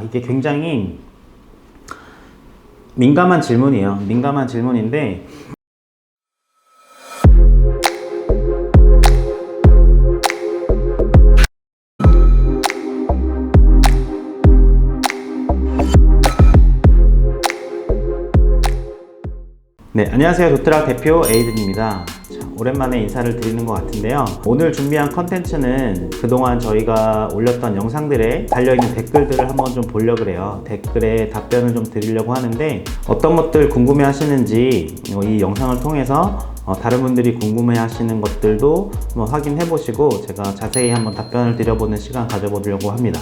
이게 굉장히 민감한 질문이에요. 민감한 질문인데 네, 안녕하세요. 도트락 대표 에이든입니다. 오랜만에 인사를 드리는 것 같은데요. 오늘 준비한 컨텐츠는 그동안 저희가 올렸던 영상들에 달려있는 댓글들을 한번 좀 보려고 해요. 댓글에 답변을 좀 드리려고 하는데 어떤 것들 궁금해 하시는지 이 영상을 통해서 다른 분들이 궁금해 하시는 것들도 한번 확인해 보시고 제가 자세히 한번 답변을 드려보는 시간 가져보려고 합니다.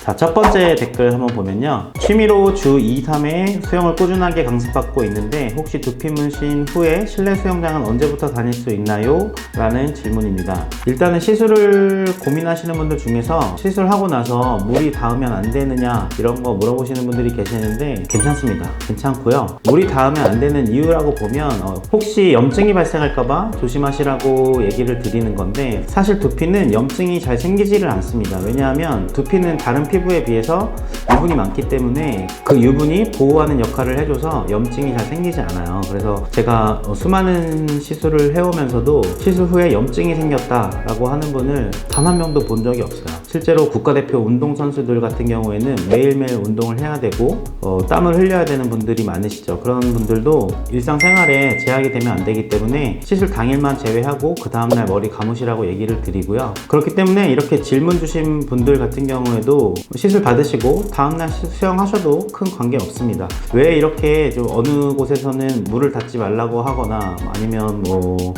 자, 첫 번째 댓글 한번 보면요. 취미로 주 2, 3회 수영을 꾸준하게 강습받고 있는데 혹시 두피 문신 후에 실내 수영장은 언제부터 다닐 수 있나요? 라는 질문입니다. 일단은 시술을 고민하시는 분들 중에서 시술하고 나서 물이 닿으면 안 되느냐 이런 거 물어보시는 분들이 계시는데 괜찮습니다. 괜찮고요. 물이 닿으면 안 되는 이유라고 보면 혹시 염증이 발생할까봐 조심하시라고 얘기를 드리는 건데 사실 두피는 염증이 잘 생기지를 않습니다. 왜냐하면 두피는 다른 피부에 비해서 유분이 많기 때문에 그 유분이 보호하는 역할을 해줘서 염증이 잘 생기지 않아요. 그래서 제가 수많은 시술을 해오면서도 시술 후에 염증이 생겼다라고 하는 분을 단 한 명도 본 적이 없어요. 실제로 국가대표 운동선수들 같은 경우에는 매일매일 운동을 해야 되고 땀을 흘려야 되는 분들이 많으시죠. 그런 분들도 일상생활에 제약이 되면 안 되기 때문에 시술 당일만 제외하고 그 다음날 머리 감으시라고 얘기를 드리고요. 그렇기 때문에 이렇게 질문 주신 분들 같은 경우에도 시술 받으시고 다음날 수영하셔도 큰 관계 없습니다. 왜 이렇게 좀 어느 곳에서는 물을 닿지 말라고 하거나 아니면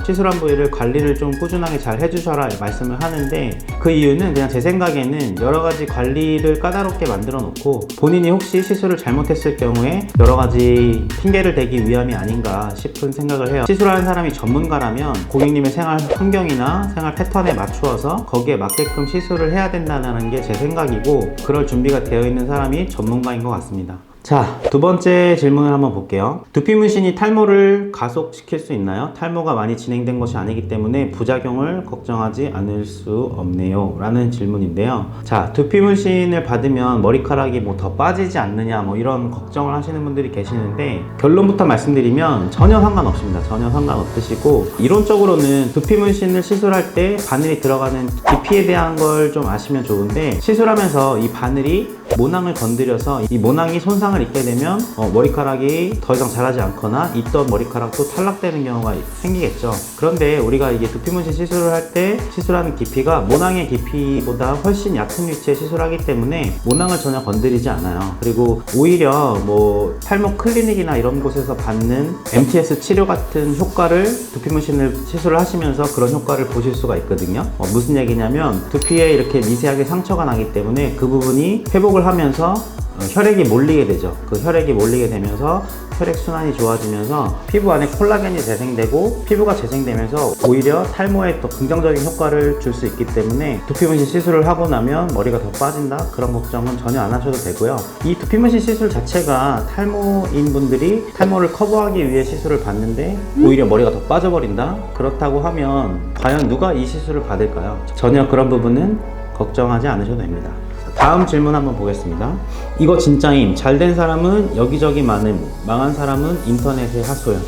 시술한 부위를 관리를 좀 꾸준하게 잘 해주셔라 말씀을 하는데 그 이유는 그냥 제 생각에는 여러 가지 관리를 까다롭게 만들어 놓고 본인이 혹시 시술을 잘못했을 경우에 여러 가지 핑계를 대기 위함이 아닌가 싶은 생각을 해요. 시술하는 사람이 전문가라면 고객님의 생활 환경이나 생활 패턴에 맞추어서 거기에 맞게끔 시술을 해야 된다는 게 제 생각이고 그럴 준비가 되어 있는 사람이 전문가인 것 같습니다. 자, 두 번째 질문을 한번 볼게요. 두피 문신이 탈모를 가속시킬 수 있나요? 탈모가 많이 진행된 것이 아니기 때문에 부작용을 걱정하지 않을 수 없네요. 라는 질문인데요. 자, 두피 문신을 받으면 머리카락이 더 빠지지 않느냐 이런 걱정을 하시는 분들이 계시는데 결론부터 말씀드리면 전혀 상관없습니다. 전혀 상관없으시고 이론적으로는 두피 문신을 시술할 때 바늘이 들어가는 깊이에 대한 걸 좀 아시면 좋은데 시술하면서 이 바늘이 모낭을 건드려서 이 모낭이 손상을 입게 되면 머리카락이 더 이상 자라지 않거나 있던 머리카락도 탈락되는 경우가 생기겠죠. 그런데 우리가 이게 두피 문신 시술을 할 때 시술하는 깊이가 모낭의 깊이보다 훨씬 얕은 위치에 시술하기 때문에 모낭을 전혀 건드리지 않아요. 그리고 오히려 탈모 클리닉이나 이런 곳에서 받는 MTS 치료 같은 효과를 두피 문신을 시술을 하시면서 그런 효과를 보실 수가 있거든요. 무슨 얘기냐면 두피에 이렇게 미세하게 상처가 나기 때문에 그 부분이 회복을 하면서 혈액이 몰리게 되죠. 그 혈액이 몰리게 되면서 혈액순환이 좋아지면서 피부 안에 콜라겐이 재생되고 피부가 재생되면서 오히려 탈모에 더 긍정적인 효과를 줄 수 있기 때문에 두피 문신 시술을 하고 나면 머리가 더 빠진다? 그런 걱정은 전혀 안 하셔도 되고요. 이 두피 문신 시술 자체가 탈모인 분들이 탈모를 커버하기 위해 시술을 받는데 오히려 머리가 더 빠져버린다? 그렇다고 하면 과연 누가 이 시술을 받을까요? 전혀 그런 부분은 걱정하지 않으셔도 됩니다. 다음 질문 한번 보겠습니다. 이거 진짜임. 잘된 사람은 여기저기 많음. 망한 사람은 인터넷의 하소연.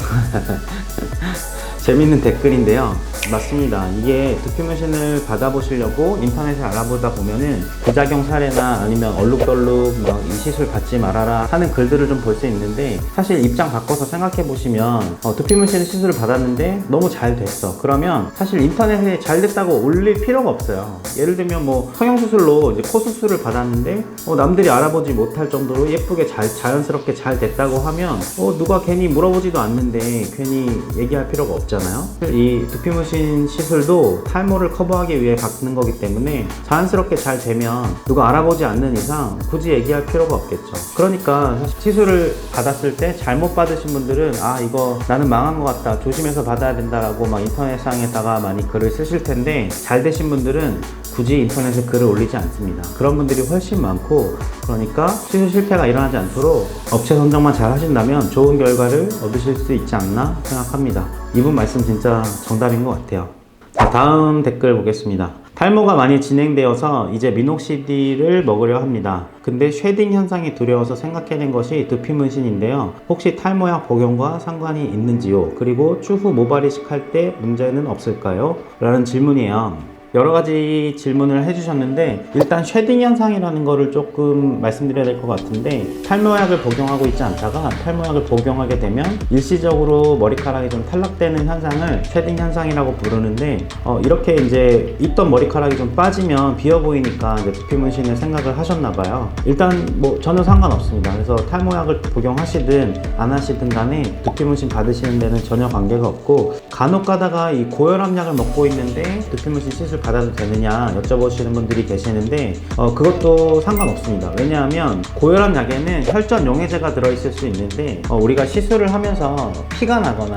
재밌는 댓글인데요. 맞습니다. 이게 두피 문신을 받아보시려고 인터넷을 알아보다 보면은 부작용 사례나 아니면 얼룩덜룩 이 시술 받지 말아라 하는 글들을 좀 볼 수 있는데 사실 입장 바꿔서 생각해 보시면 두피 문신 시술을 받았는데 너무 잘 됐어. 그러면 사실 인터넷에 잘 됐다고 올릴 필요가 없어요. 예를 들면 성형수술로 이제 코 수술을 받았는데 남들이 알아보지 못할 정도로 예쁘게 자연스럽게 잘 됐다고 하면 누가 괜히 물어보지도 않는데 괜히 얘기할 필요가 없잖아요. 이 두피 문신 시술도 탈모를 커버하기 위해 받는 거기 때문에 자연스럽게 잘 되면 누가 알아보지 않는 이상 굳이 얘기할 필요가 없겠죠. 그러니까 시술을 받았을 때 잘못 받으신 분들은 이거 나는 망한 것 같다 조심해서 받아야 된다라고 인터넷상에다가 많이 글을 쓰실 텐데 잘 되신 분들은 굳이 인터넷에 글을 올리지 않습니다. 그런 분들이 훨씬 많고 그러니까 시술 실패가 일어나지 않도록 업체 선정만 잘 하신다면 좋은 결과를 얻으실 수 있지 않나 생각합니다. 이분 말씀 진짜 정답인 것 같아요. 자, 다음 댓글 보겠습니다. 탈모가 많이 진행되어서 이제 미녹시딜을 먹으려 합니다. 근데 쉐딩 현상이 두려워서 생각해낸 것이 두피 문신인데요. 혹시 탈모약 복용과 상관이 있는지요? 그리고 추후 모발 이식할 때 문제는 없을까요? 라는 질문이에요. 여러 가지 질문을 해주셨는데 일단 쉐딩 현상이라는 거를 조금 말씀드려야 될 것 같은데, 탈모약을 복용하고 있지 않다가 탈모약을 복용하게 되면 일시적으로 머리카락이 좀 탈락되는 현상을 쉐딩 현상이라고 부르는데, 이렇게 이제 있던 머리카락이 좀 빠지면 비어 보이니까 이제 두피 문신을 생각을 하셨나 봐요. 일단 뭐 전혀 상관없습니다. 그래서 탈모약을 복용하시든 안 하시든 간에 두피 문신 받으시는 데는 전혀 관계가 없고, 간혹 가다가 이 고혈압약을 먹고 있는데 두피 문신 시술 받아도 되느냐 여쭤보시는 분들이 계시는데, 그것도 상관없습니다. 왜냐하면 고혈압 약에는 혈전 용해제가 들어있을 수 있는데, 우리가 시술을 하면서 피가 나거나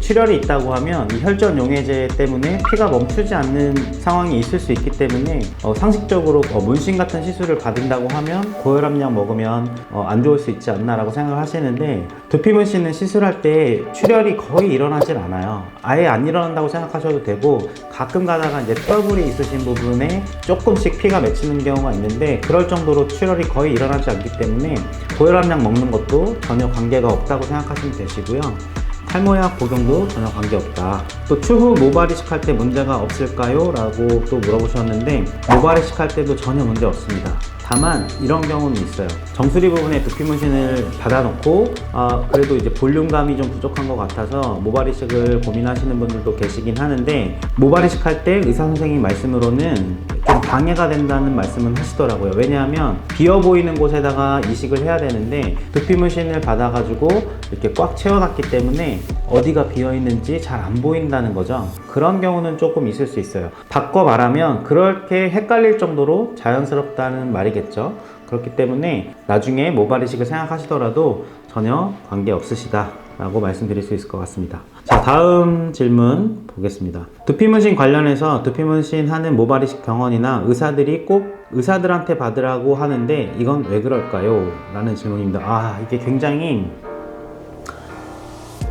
출혈이 있다고 하면 이 혈전 용해제 때문에 피가 멈추지 않는 상황이 있을 수 있기 때문에 상식적으로 문신 같은 시술을 받는다고 하면 고혈압약 먹으면 안 좋을 수 있지 않나 라고 생각을 하시는데, 두피 문신은 시술할 때 출혈이 거의 일어나질 않아요. 아예 안 일어난다고 생각하셔도 되고, 가끔 가다가 이제 트러블이 있으신 부분에 조금씩 피가 맺히는 경우가 있는데, 그럴 정도로 출혈이 거의 일어나지 않기 때문에 고혈압약 먹는 것도 전혀 관계가 없다고 생각하시면 되시고요. 탈모약 복용도 전혀 관계없다. 또 추후 모발 이식할 때 문제가 없을까요? 라고 또 물어보셨는데, 모발 이식할 때도 전혀 문제 없습니다. 다만 이런 경우는 있어요. 정수리 부분에 두피 문신을 받아놓고 그래도 이제 볼륨감이 좀 부족한 것 같아서 모발 이식을 고민하시는 분들도 계시긴 하는데, 모발 이식할 때 의사 선생님 말씀으로는 좀 방해가 된다는 말씀은 하시더라고요. 왜냐하면 비어 보이는 곳에다가 이식을 해야 되는데 두피 문신을 받아가지고 이렇게 꽉 채워놨기 때문에 어디가 비어 있는지 잘 안 보인다는 거죠. 그런 경우는 조금 있을 수 있어요. 바꿔 말하면 그렇게 헷갈릴 정도로 자연스럽다는 말이겠죠. 그렇기 때문에 나중에 모발 이식을 생각하시더라도 전혀 관계 없으시다 라고 말씀드릴 수 있을 것 같습니다. 자, 다음 질문 보겠습니다. 두피 문신 관련해서 두피 문신 하는 모발 이식 병원이나 의사들이 꼭 의사들한테 받으라고 하는데 이건 왜 그럴까요? 라는 질문입니다. 이게 굉장히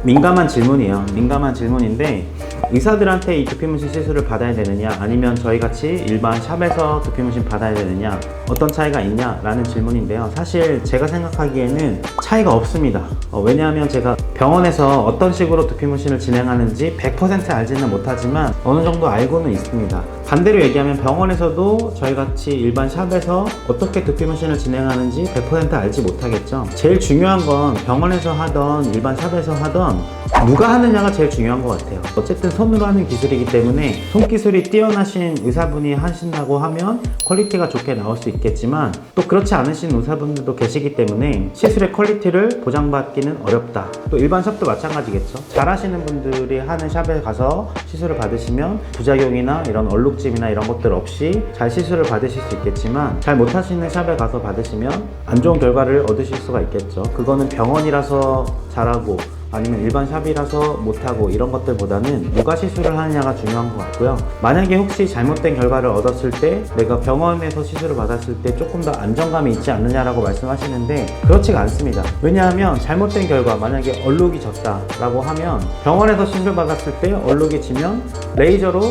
민감한 질문이에요. 민감한 질문인데, 의사들한테 이 두피 문신 시술을 받아야 되느냐, 아니면 저희같이 일반 샵에서 두피 문신 받아야 되느냐, 어떤 차이가 있냐 라는 질문인데요. 사실 제가 생각하기에는 차이가 없습니다. 왜냐하면 제가 병원에서 어떤 식으로 두피 문신을 진행하는지 100% 알지는 못하지만 어느 정도 알고는 있습니다. 반대로 얘기하면 병원에서도 저희같이 일반 샵에서 어떻게 두피 문신을 진행하는지 100% 알지 못하겠죠. 제일 중요한 건 병원에서 하던 일반 샵에서 하던 누가 하느냐가 제일 중요한 것 같아요. 어쨌든 손으로 하는 기술이기 때문에 손기술이 뛰어나신 의사분이 하신다고 하면 퀄리티가 좋게 나올 수 있겠지만, 또 그렇지 않으신 의사분들도 계시기 때문에 시술의 퀄리티를 보장받기는 어렵다. 또 일반 샵도 마찬가지겠죠. 잘하시는 분들이 하는 샵에 가서 시술을 받으시면 부작용이나 이런 얼룩짐이나 이런 것들 없이 잘 시술을 받으실 수 있겠지만, 잘 못하시는 샵에 가서 받으시면 안 좋은 결과를 얻으실 수가 있겠죠. 그거는 병원이라서 잘하고 아니면 일반 샵이라서 못하고 이런 것들보다는 누가 시술을 하느냐가 중요한 것 같고요. 만약에 혹시 잘못된 결과를 얻었을 때 내가 병원에서 시술을 받았을 때 조금 더 안정감이 있지 않느냐라고 말씀하시는데, 그렇지가 않습니다. 왜냐하면 잘못된 결과, 만약에 얼룩이 졌다 라고 하면 병원에서 시술 받았을 때 얼룩이 지면 레이저로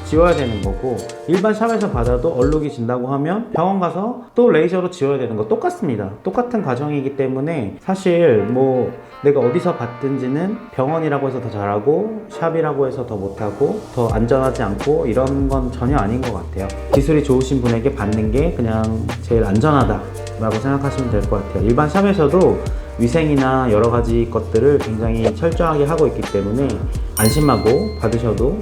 지워야 되는 거고, 일반 샵에서 받아도 얼룩이 진다고 하면 병원 가서 또 레이저로 지워야 되는 거 똑같습니다. 똑같은 과정이기 때문에 사실 뭐 내가 어디서 받든지는 병원이라고 해서 더 잘하고 샵이라고 해서 더 못하고 더 안전하지 않고 이런 건 전혀 아닌 것 같아요. 기술이 좋으신 분에게 받는 게 그냥 제일 안전하다 라고 생각하시면 될 것 같아요. 일반 샵에서도 위생이나 여러 가지 것들을 굉장히 철저하게 하고 있기 때문에 안심하고 받으셔도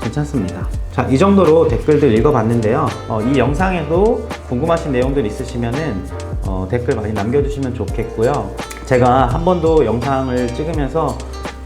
괜찮습니다. 자, 이 정도로 댓글들 읽어봤는데요. 이 영상에도 궁금하신 내용들 있으시면은 댓글 많이 남겨주시면 좋겠고요. 제가 한 번도 영상을 찍으면서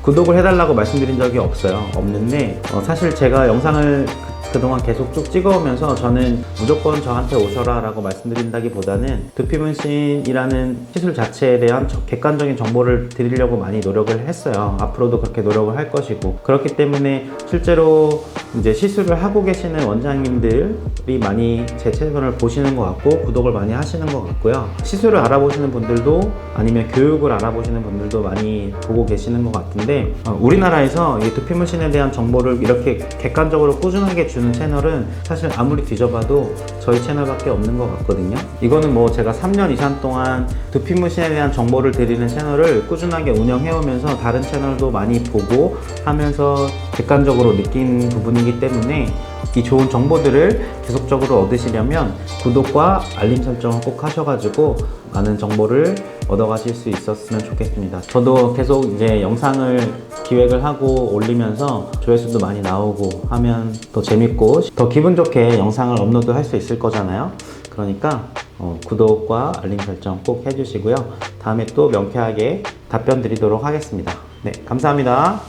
구독을 해달라고 말씀드린 적이 없는데 사실 제가 영상을 그동안 계속 쭉 찍어오면서 저는 무조건 저한테 오셔라 라고 말씀드린다기보다는 두피 문신이라는 시술 자체에 대한 객관적인 정보를 드리려고 많이 노력을 했어요. 앞으로도 그렇게 노력을 할 것이고, 그렇기 때문에 실제로 이제 시술을 하고 계시는 원장님들이 많이 제 채널을 보시는 것 같고 구독을 많이 하시는 것 같고요. 시술을 알아보시는 분들도 아니면 교육을 알아보시는 분들도 많이 보고 계시는 것 같은데 우리나라에서 이 두피 문신에 대한 정보를 이렇게 객관적으로 꾸준하게 주는 채널은 사실 아무리 뒤져봐도 저희 채널밖에 없는 것 같거든요. 이거는 뭐 제가 3년 이상 동안 두피 문신에 대한 정보를 드리는 채널을 꾸준하게 운영해 오면서 다른 채널도 많이 보고 하면서 객관적으로 느낀 부분이기 때문에 이 좋은 정보들을 계속적으로 얻으시려면 구독과 알림 설정을 꼭 하셔가지고 많은 정보를 얻어가실 수 있었으면 좋겠습니다. 저도 계속 이제 영상을 기획을 하고 올리면서 조회수도 많이 나오고 하면 더 재밌고 더 기분 좋게 영상을 업로드 할 수 있을 거잖아요. 그러니까 구독과 알림 설정 꼭 해주시고요. 다음에 또 명쾌하게 답변 드리도록 하겠습니다. 네, 감사합니다.